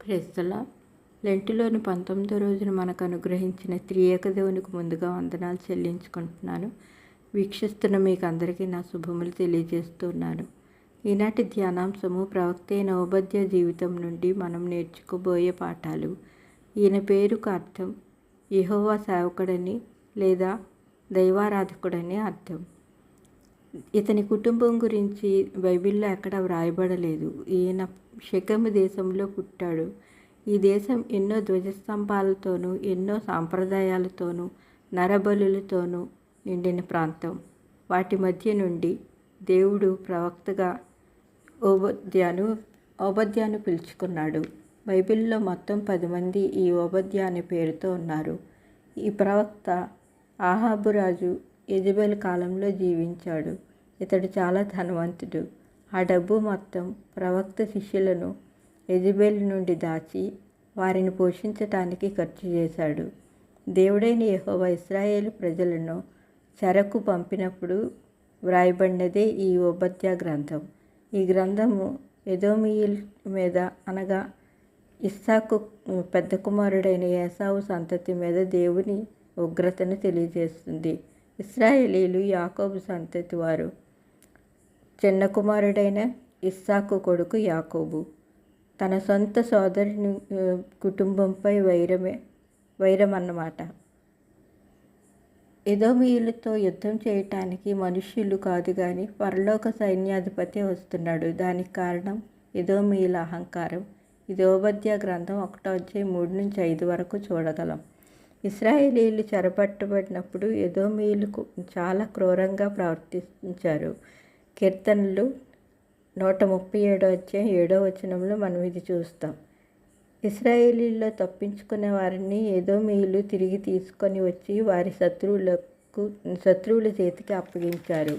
క్రైస్తల లెంటులోని 19వ రోజున మనకు అనుగ్రహించిన త్రియేక దేవునికి ముందుగా వందనాలు చెల్లించుకుంటున్నాను. వీక్షిస్తున్న మీకు అందరికీ నా శుభములు తెలియజేస్తున్నాను. ఈనాటి ధ్యానాంశము ప్రవక్త అయిన ఓబద్య జీవితం నుండి మనం నేర్చుకోబోయే పాఠాలు. ఈయన పేరుకు అర్థం యెహోవా సేవకుడని లేదా దైవారాధకుడని అర్థం. ఇతని కుటుంబం గురించి బైబిల్లో ఎక్కడ వ్రాయబడలేదు. ఈయన షెకెము దేశంలో పుట్టాడు. ఈ దేశం ఎన్నో ధ్వజస్తంభాలతోనూ ఎన్నో సాంప్రదాయాలతోనూ నరబలులతోనూ నిండిన ప్రాంతం. వాటి మధ్య నుండి దేవుడు ప్రవక్తగా ఓబద్యాను పిలుచుకున్నాడు. బైబిల్లో మొత్తం 10 మంది ఈ ఓబద్య అనే పేరుతో ఉన్నారు. ఈ ప్రవక్త ఆహాబు రాజు యెజెబెల్ కాలంలో జీవించాడు. ఇతడు చాలా ధనవంతుడు. ఆ డబ్బు మొత్తం ప్రవక్త శిష్యులను యెజెబెల్ నుండి దాచి వారిని పోషించటానికి ఖర్చు చేశాడు. దేవుడైన యెహోవా ఇశ్రాయేలు ప్రజలను చెరకు పంపినప్పుడు వ్రాయబడినదే ఈ ఓబద్య గ్రంథం. ఈ గ్రంథము ఎదోమీయుల మీద అనగా ఇస్సాకు పెద్ద కుమారుడైన ఏసావు సంతతి మీద దేవుని ఉగ్రతను తెలియజేస్తుంది. ఇశ్రాయేలీలు యాకోబు సంతతి వారు. చిన్న కుమారుడైన ఇస్సాకు కొడుకు యాకోబు తన సొంత సోదరుని కుటుంబంపై వైరం అన్నమాట. ఎదోమీయులతో యుద్ధం చేయటానికి మనుష్యులు కాదు కానీ పరలోక సైన్యాధిపతి వస్తున్నాడు. దానికి కారణం ఎదోమీయుల అహంకారం. ఇది ఓబద్య గ్రంథం 1:3-5 వరకు చూడగలం. ఇశ్రాయేలీలు చెరపట్టబడినప్పుడు ఎదోమీయులు చాలా క్రూరంగా ప్రవర్తించారు. కీర్తనలు 137:7 మనం ఇది చూస్తాం. ఇశ్రాయేలీల్లో తప్పించుకునే వారిని ఎదోమీయులు తిరిగి తీసుకొని వచ్చి వారి శత్రువుల చేతికి అప్పగించారు.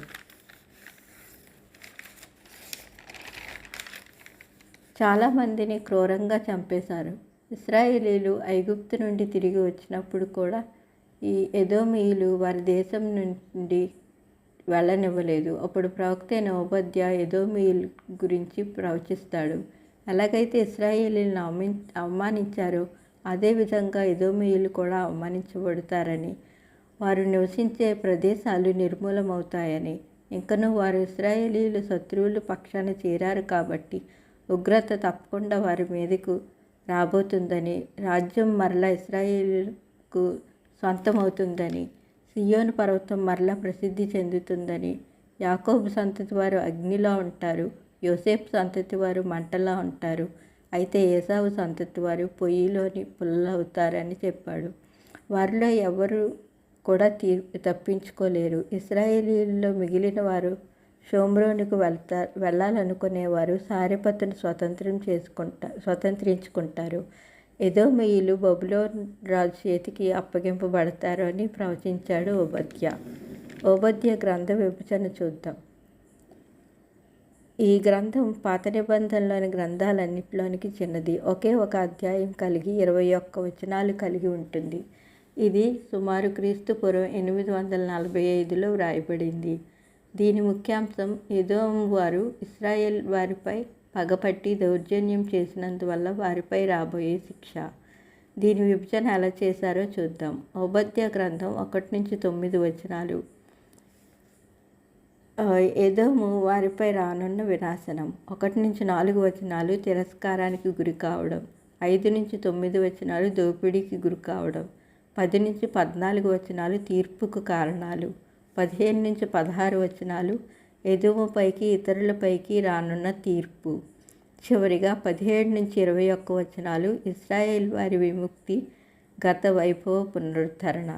చాలామందిని క్రూరంగా చంపేశారు. ఇశ్రాయేలీలు ఐగుప్తు నుండి తిరిగి వచ్చినప్పుడు కూడా ఈ ఎదోమీయులు వారి దేశం నుండి వెళ్ళనివ్వలేదు. అప్పుడు ప్రవక్త అయిన ఓబద్య ఎదోమీయుల గురించి ప్రవచిస్తాడు. ఎలాగైతే ఇశ్రాయేలీలను అవమానించారో అదేవిధంగా ఎదోమీయులు కూడా అవమానించబడతారని, వారు నివసించే ప్రదేశాలు నిర్మూలమవుతాయని, ఇంకనూ వారు ఇశ్రాయేలీలు శత్రువుల పక్షాన చేరారు కాబట్టి ఉగ్రత తప్పకుండా వారి మీదకు రాబోతుందని, రాజ్యం మరలా ఇశ్రాయేలుకు సొంతమవుతుందని, సియోను పర్వతం మరలా ప్రసిద్ధి చెందుతుందని, యాకోబు సంతతి వారు అగ్నిలా ఉంటారు, యోసేపు సంతతి వారు మంటలా ఉంటారు, అయితే ఏసావు సంతతి వారు పొయ్యిలోని పుల్లవుతారని చెప్పాడు. వారిలో ఎవరు కూడా తప్పించుకోలేరు. ఇశ్రాయేలీల్లో మిగిలిన వారు షోమ్రోనుకు వెళ్ళాలనుకునేవారు సారెపతును స్వతంత్రించుకుంటారు. ఎదోమీయులు బబులోను రాజు చేతికి అప్పగింపబడతారు అని ప్రవచించాడు ఓబద్య. ఓబద్య గ్రంథ విభజన చూద్దాం. ఈ గ్రంథం పాత నిబంధనలోని గ్రంథాలన్నింటిలోనికి చిన్నది. ఒకే ఒక అధ్యాయం కలిగి 21 వచనాలు కలిగి ఉంటుంది. ఇది సుమారు క్రీస్తుపూర్వం 845లో వ్రాయబడింది. దీని ముఖ్యాంశం ఎదోము వారు ఇశ్రాయేల్ వారిపై పగపట్టి దౌర్జన్యం చేసినందువల్ల వారిపై రాబోయే శిక్ష. దీని విభజన ఎలా చేశారో చూద్దాం. ఓబద్య గ్రంథం 1-9 వచనాలు. ఎదోము వారిపై రానున్న వినాశనం. 1-4 వచనాలు తిరస్కారానికి గురి కావడం. 5-9 వచనాలు దోపిడీకి గురి కావడం. 10-14 వచనాలు తీర్పుకు కారణాలు. 15-16 వచనాలు ఎదోముపైకి ఇతరులపైకి రానున్న తీర్పు. చివరిగా 17-21 వచనాలు ఇశ్రాయేల్ వారి విముక్తి, గత వైభవ పునరుద్ధరణ.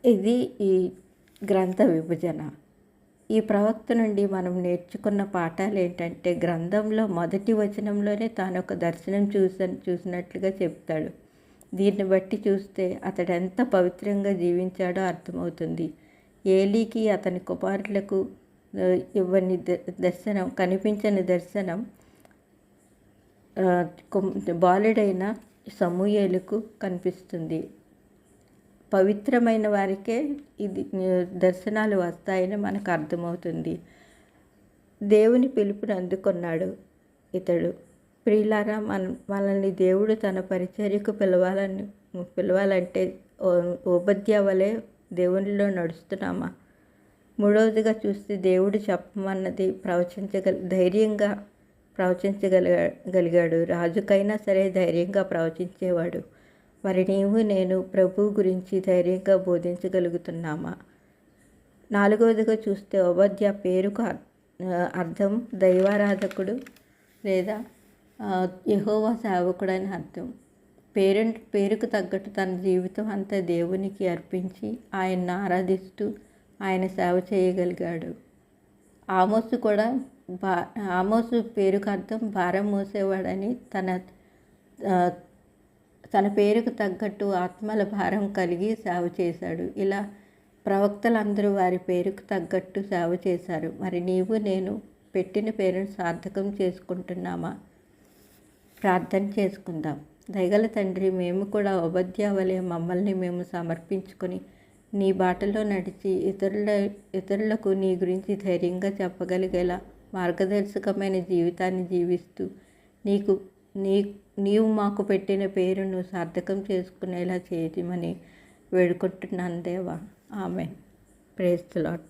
ఇది ఈ గ్రంథ విభజన. ఈ ప్రవక్త నుండి మనం నేర్చుకున్న పాఠాలు ఏంటంటే, గ్రంథంలో మొదటి వచనంలోనే తాను ఒక దర్శనం చూసినట్లుగా చెప్తాడు. దీన్ని బట్టి చూస్తే అతడు ఎంత పవిత్రంగా జీవించాడో అర్థమవుతుంది. ఏలీకి అతని కుమారులకు కనిపించని దర్శనం బాలుడైన సమూయేలుకు కనిపిస్తుంది. పవిత్రమైన వారికే ఇది దర్శనాలు వస్తాయని మనకు అర్థమవుతుంది. దేవుని పిలుపుని అందుకున్నాడు ఇతడు. ప్రియులారా, మనల్ని దేవుడు తన పరిచర్యకు పిలవాలంటే ఓబద్యా వలె దేవునిలో నడుస్తున్నామా? మూడవదిగా చూస్తే దేవుడు చెప్పమన్నది ధైర్యంగా ప్రవచించగలిగాడు. రాజుకైనా సరే ధైర్యంగా ప్రవచించేవాడు. మరి నీవు నేను ప్రభువు గురించి ధైర్యంగా బోధించగలుగుతున్నామా? నాలుగవదిగా చూస్తే ఓబద్యా పేరుకు అర్థం దైవారాధకుడు లేదా యెహోవా సేవకుడు అని అర్థం. పేరుకు తగ్గట్టు తన జీవితం అంతా దేవునికి అర్పించి ఆయన్ని ఆరాధిస్తూ ఆయన సేవ చేయగలిగాడు. ఆమోసు పేరుకు అర్థం భారం మోసేవాడని తన పేరుకు తగ్గట్టు ఆత్మల భారం కలిగి సేవ చేశాడు. ఇలా ప్రవక్తలందరూ వారి పేరుకు తగ్గట్టు సేవ చేశారు. మరి నీవు నేను పెట్టిన పేరును సార్థకం చేసుకుంటున్నామా? ప్రార్థన చేసుకుందాం. దయగల తండ్రి, మేము కూడా ఓబద్యా వలె మమ్మల్ని మేము సమర్పించుకొని నీ బాటలో నడిచి ఇతరులకు నీ గురించి ధైర్యంగా చెప్పగలిగేలా మార్గదర్శకమైన జీవితాన్ని జీవిస్తూ నీవు మాకు పెట్టిన పేరును సార్థకం చేసుకునేలా చేయమని వేడుకుంటున్నాను దేవా. ఆమేన్. Praise the lord.